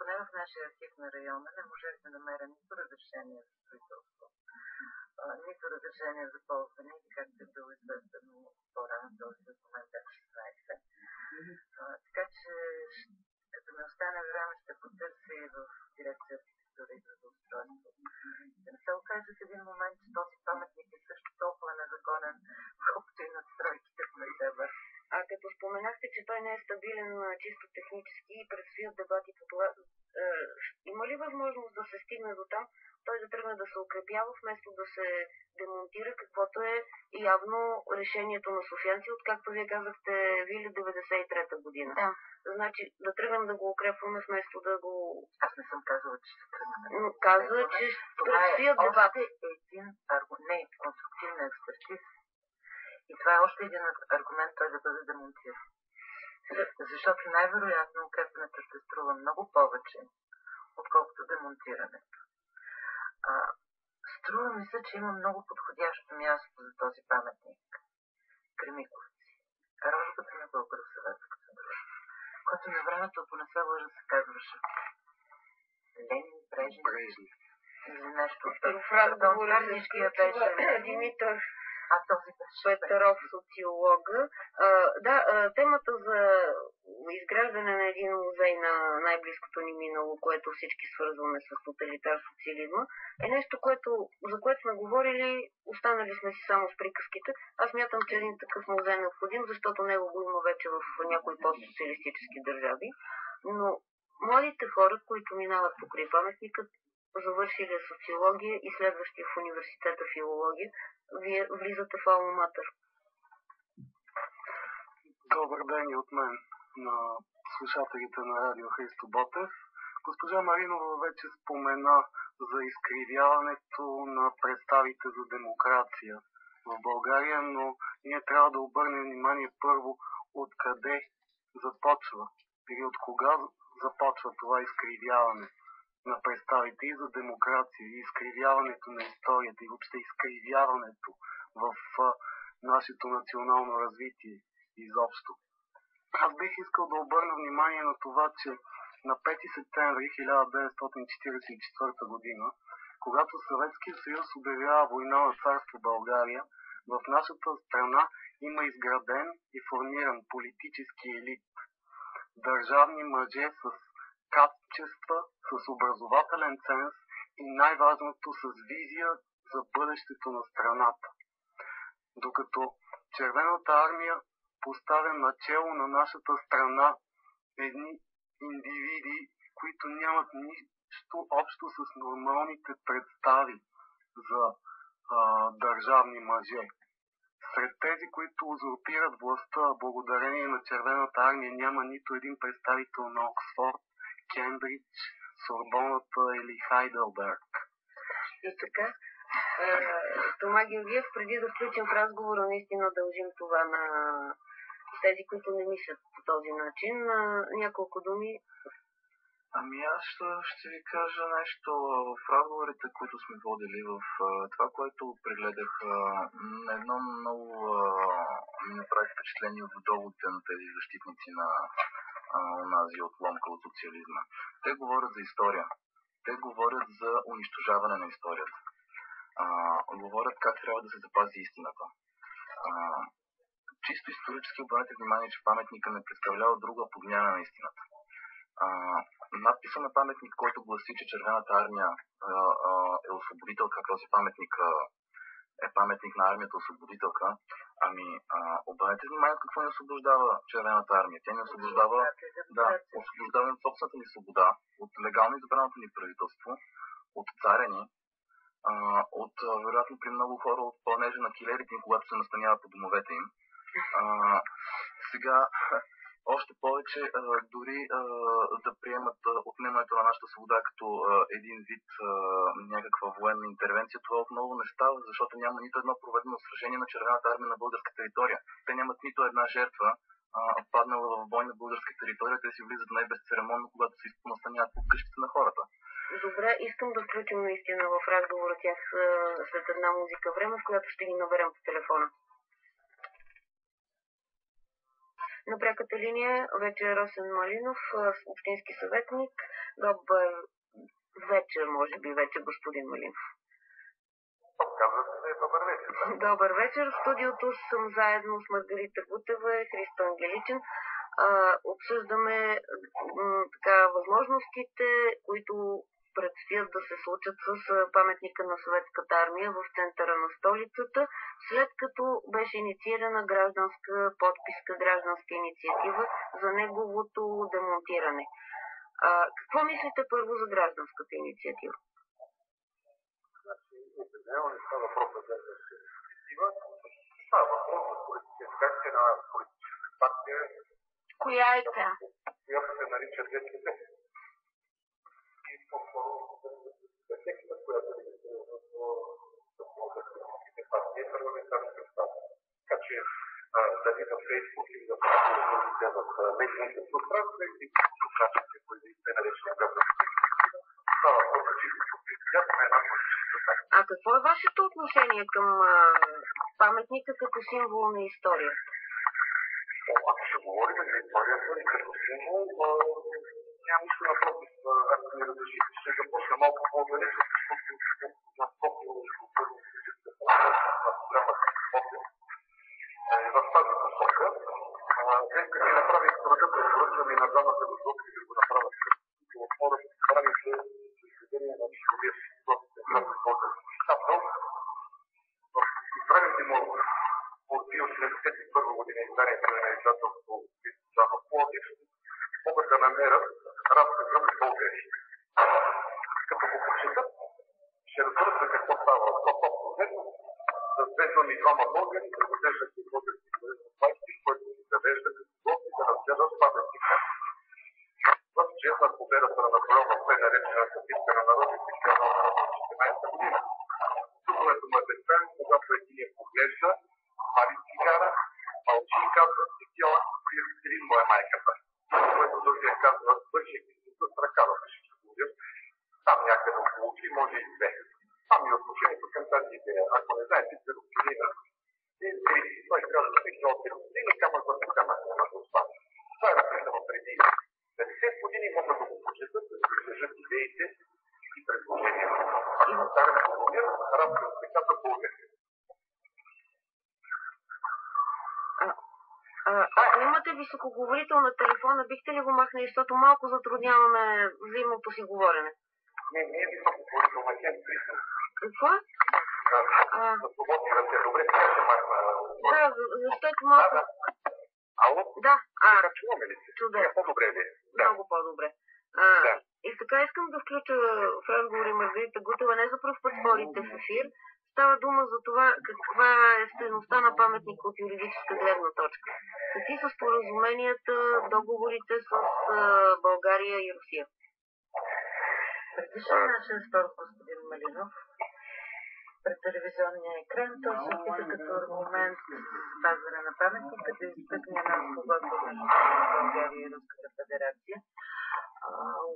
поне в нашия архив на района не можех да намеря нито разрешение за строителство, нито разрешение за ползване, както е било известно по-рано, този документ F-16. Така че, като ми остане време, ще потърся и в дирекция архитектура и градоустройство. Да не се окаже в един момент, че този паметник е също толкова незаконен, колкото и надстройките в Несебър. А като споменахте, че той не е стабилен чисто технически и предстоят дебати по това, има ли възможност да се стигне до там, той да тръгне да се укрепява, вместо да се демонтира, каквото е явно решението на софиянци, откакто вие казахте Вили 93-та година. Да. Значи да тръгнем да го укрепваме, вместо да го... Аз не съм казала, че ще тръгнем. Но каза, че предстоят дебати. Това е един аргумент, конструктивна експертиза. И това е още един аргумент той да бъде демонтиран. Защото най-вероятно укрепването ще струва много повече, отколкото демонтирането. Струва ми се, че има много подходящо място за този паметник. Кремиковци. Розата на Българо-съветската дружба, който на времето, ако не се лъжа, се казваше Ленин, Брежнев. Или нещо. В разговора беше Димитър Петров, социолога. Темата за изграждане на един музей на най-близкото ни минало, което всички свързваме с тоталитар социализма, е нещо, за което сме говорили, останали сме си само с приказките. Аз мятам, че един такъв музей е необходим, защото него го има вече в някои постсоциалистически държави. Но младите хора, които минават покрай паметникът, завършили социология и следващия в университета филология, вие влизате в Алма Матер. Добър ден и от мен на слушателите на радио Христо Ботев. Госпожа Маринова вече спомена за изкривяването на представите за демокрация в България, но ние трябва да обърнем внимание първо откъде започва или от кога започва това изкривяване на представите и за демокрация, и изкривяването на историята, и въобще изкривяването в нашето национално развитие изобщо. Аз бих искал да обърна внимание на това, че на 5 септември 1944 година, когато Съветския съюз обявява война на царство България, в нашата страна има изграден и формиран политически елит. Държавни мъже с качества, с образователен ценз и най-важното с визия за бъдещето на страната. Докато Червената армия поставя начело на нашата страна едни индивиди, които нямат нищо общо с нормалните представи за държавни мъже. Сред тези, които узурпират властта благодарение на Червената армия, няма нито един представител на Оксфорд, Кембридж, Сорбоната или Хайделберг. И така, Тома Георгиев, преди да включим в разговора, наистина дължим това на тези, които не мислят по този начин. Няколко думи. Аз ще ви кажа нещо в разговорите, които сме водили, в това, което прегледах, на едно много ми направи впечатление от доводите на тези защитници на онази отломка от социализма. Те говорят за история. Те говорят за унищожаване на историята. Говорят как трябва да се запази истината. Чисто исторически обърнете внимание, че паметника не представлява друга подмяна на истината. Надписа на паметник, който гласи, че Червената армия е освободителка, този паметник е паметник на армията освободителка. Обърнете внимание какво ни освобождава Червената армия. Тя ни освобождава, освобождава от собствената ни свобода, от легално избраното ни правителство, от царя ни, от вероятно при много хора от пълнежа на килерите им, когато се настаняват по домовете им. Сега още повече дори да приемат отнемането на нашата свобода като един вид някаква военна интервенция, това отново не става, защото няма нито едно проведено сражение на Червената армия на българска територия. Те нямат нито една жертва паднала в бой на българска територия, те си влизат най-безцеремонно, когато се настаняват по къщите на хората. Добре, искам да включим наистина в разговора тях след една музика време, в която ще ги наберем по телефона. На пряката линия вече е Росен Малинов, общински съветник. Добър вечер, може би вече, господин Малинов. Добър вечер. Добър вечер. В студиото съм заедно с Маргарита Гутева и Христо Ангеличен. Обсъждаме възможностите, които предстоят да се случат с паметника на Съветската армия в центъра на столицата, след като беше инициирана гражданска подписка, гражданска инициатива за неговото демонтиране. Какво мислите първо за гражданската инициатива? Определено не става въпрос за гражданска инициатива, става въпрос за политическа на политическа партия. Коя е тя? Която се нарича ДСП. И по-скоро текста, която е политическите партии е парламентарно представена. Така че дали в Фейсбук или в медийните пространства и участниците, които се наричат гражданска инициатива, става въпрос за чисто политическа една политическа партия. А какво е вашето отношение към паметника като символ на историята? Ако се говори за историята и като символ, няма нищо напротив. Ако ми разрешите, ще започна малко по-далеч, защото на програмата в тази посока. Днес като ми направих труда, препоръчвам и на двамата гости да го направят като отвора, да правим за изследение на човек, в избраните му от 1971 година изданието на издателство в Пловдив могат да намерят разказа на българи. Като го прочитат, ще разберат за какво става. За две думи двама българи, да поддържат и български майки, които се завеждат като гости да разгледат паметника в чест на победата на Наполеон в тъй наречената битка на народите в 1914 година. Чуването му е безкрайно, когато един поглежда, пали цигара, мълчи и казва стикила, Катерин му е майката. Което другия казва, върши с ръка да се чудя. Там някъде около очи може и две. Това ми е отношението към тази идея. Ако не знаете, че Рокилина е зрители. Той казва стикила от Рокилина, камък върху камък на остане. Това е написано преди 50 години, могат да го прочетат, да се слежат идеите и предложенията. Ако старем колония, разказ така да българи. Ако имате високоговорител на телефона, бихте ли го махнали, защото малко затрудняваме взаимното си говорене? Не е високоговорител на хем-3. Какво? За свободни ръце. Добре, сега ще махна. Да, защото малко... Ало? Да. Чуваме ли се? Чудесно. По-добре ли? Много по-добре. И така искам да включа в разговори Маргарита Гутева. Не за пръв път спорите в ефир. Става дума за това каква е стойността на паметника от юридическа гледна точка. Какви са споразуменията, договорите с България и Русия? Предишен нашия спор, господин Малинов, пред телевизионния екран, той се опита като аргумент за спазване на паметника да изтъкне една спогодба между България и Руската федерация.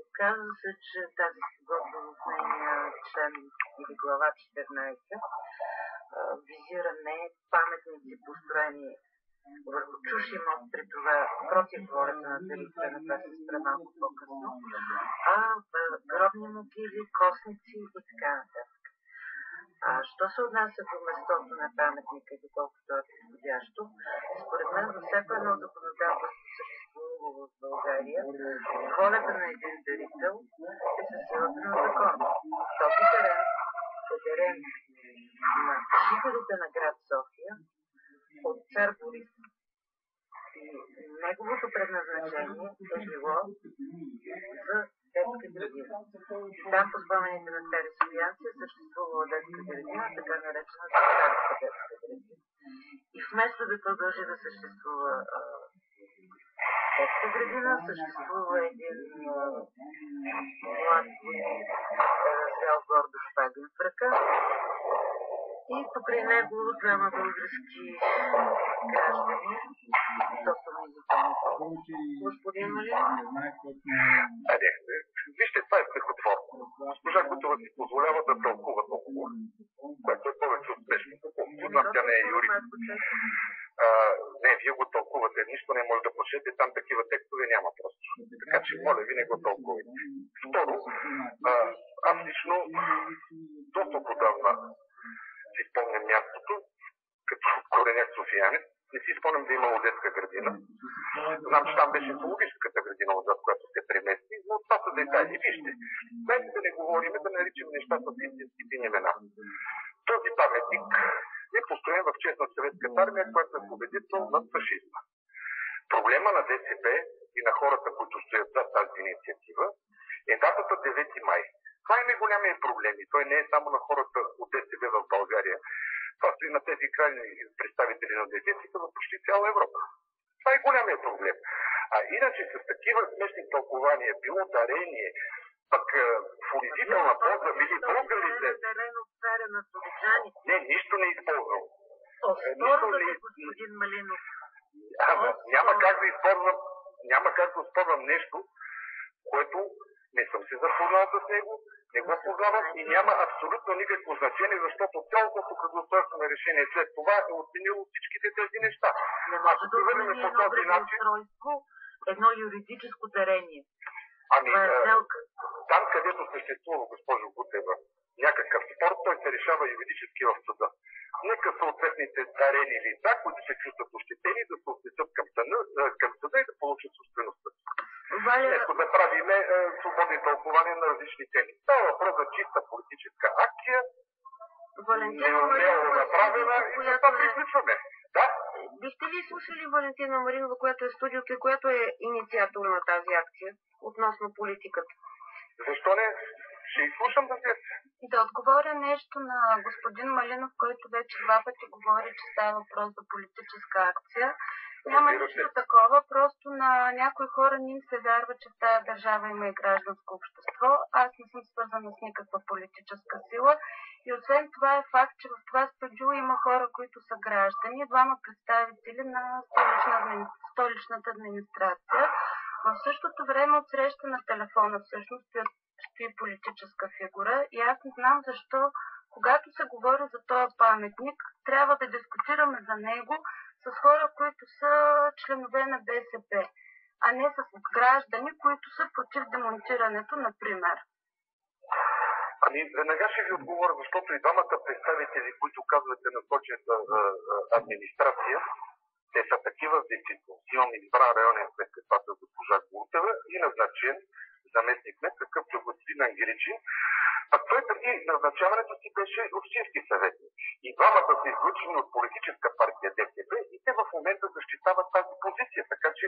Оказва се, че тази спогодба в нейния член или глава 14 визира не паметници, построени върху чуж имот, при това против волята на дарителя, на това се спре малко по-късно, а гробни могили, костници и така нататък. Що се отнася до местото на паметника и доколкото е подходящо, според мен за всяко едно законодателство съществува в България, волята на един дарител е със силата на закон. Този терен е терен на жителите на град София от цар Борис. И неговото предназначение е било за детска градина. Там по спомените на стари софиянци е съществувала детска градина, така наречена царска детска градина. И вместо да продължи да съществува детска градина, съществува един млад войник, развял гордо шпагин в ръка и покрай него двама български граждани, собствени законите. Господин Малинов? Вижте, това е стихотворство. Госпожа Гутева си позволява да тълкува толкова, което е повече успешно. Знам, тя не е юрист. Не, вие го тълкувате, нищо не може да почете, там такива текстове няма просто. Така че, моля ви, не го тълкувайте. Второ, аз лично доста подавна си спомням мястото, като кореняк софиянец. Не си спомням да имало детска градина. Знам, че там беше зоологическата градина, отзад, която се премести, но това са детайли. Вижте, дайте да не говорим, да наричаме нещата с истинските имена. Този паметник е построен в чест на Съветската армия, която е победител над фашизма. Проблема на ДСБ и на хората, които стоят зад тази инициатива, е датата 9 май. Това е най-голямия проблем и той не е само на хората от ДСБ в България. Това стои на тези крайни представители на десетите в почти цяла Европа. Това е голямия проблем. А иначе с такива смешни тълкования, било дарение, пък в унизителна полза, били българите... Не, нищо не използвам. Оспорвате, господин Малинов. Няма как да спорвам нещо, което не съм се запознал с него, не го познавам и няма абсолютно никакво значение, защото цялото государство на решение след това е оценило всичките тези неща. Не може да отмени едно градоустройство, едно юридическо дарение. Там, където съществува, госпожо Гутева, някакъв спор, той се решава юридически в съда. Нека съответните дарени лица, които се чувстват ощетени, да се отнесат към съда и да получат собствеността. Нека да правиме свободни тълкования на различни теми. Това е въпрос за чиста политическа акция, неумело направена и за това приключваме. Да? Бихте ли слушали Валентина Маринова, която е студиото и която е инициатор на тази акция относно политиката? Защо не? Ще изслушам да се... Да отговоря нещо на господин Малинов, който вече 2 пъти говори, че става въпрос за политическа акция. Няма нищо такова, просто на някои хора не им се вярва, че в тази държава има и гражданско общество. Аз не съм свързана с никаква политическа сила и освен това е факт, че в това студио има хора, които са граждани, 2 представители на столичната администрация. В същото време от среща на телефона всъщност стои политическа фигура и аз не знам защо, когато се говори за този паметник, трябва да дискутираме за него с хора, които са членове на БСП, а не с граждани, които са против демонтирането, например. Веднага ще ви отговоря, защото и 2 представители, които казвате на точната администрация, те са такива в действителност. Имам избран районен кмет, каквато е госпожа Гуртева и назначен заместник кмет, какъвто е господин Ангеличин. А той преди назначаването си беше общински съветник. И 2 са излучени от политическа партия ДСБ и те в момента защитават тази позиция. Така че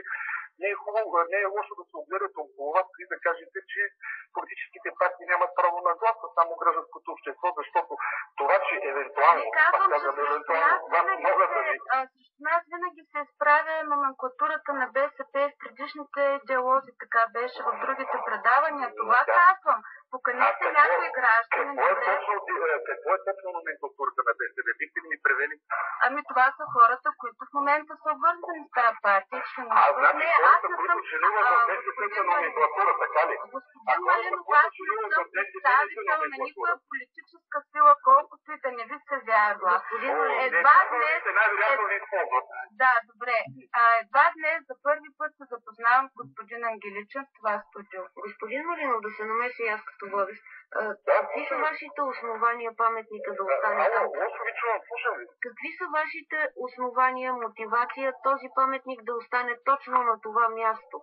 не е лошо да се огледате около вас и да кажете, че политическите партии нямат право на глас, а само гражданското общество, защото това, че евентуално, могат да ви... Срещу нас винаги се изправя номенклатурата на БСП в предишните диалози, така беше в другите предавания. Това казвам. Поканете някои граждани. Какво е точно номенклатурата на БСП? Бихте ли ми превели? Ами това са хората, които в момента са обвързани с тази партия. Значи хората, които членуват в БСП са номенклатура, така ли? Господин Малинов, аз не съм представител на никоя политическа сила, колкото и да не ви се вярва. Едва днес... Да, добре. Едва днес за първи път се запознавам с господин Ангеличен в това студио. Господин Малинов, да се намеси аз като водещ. Какви са вашите основания паметника да остане там? Какви са вашите основания, мотивация този паметник да остане точно на това място?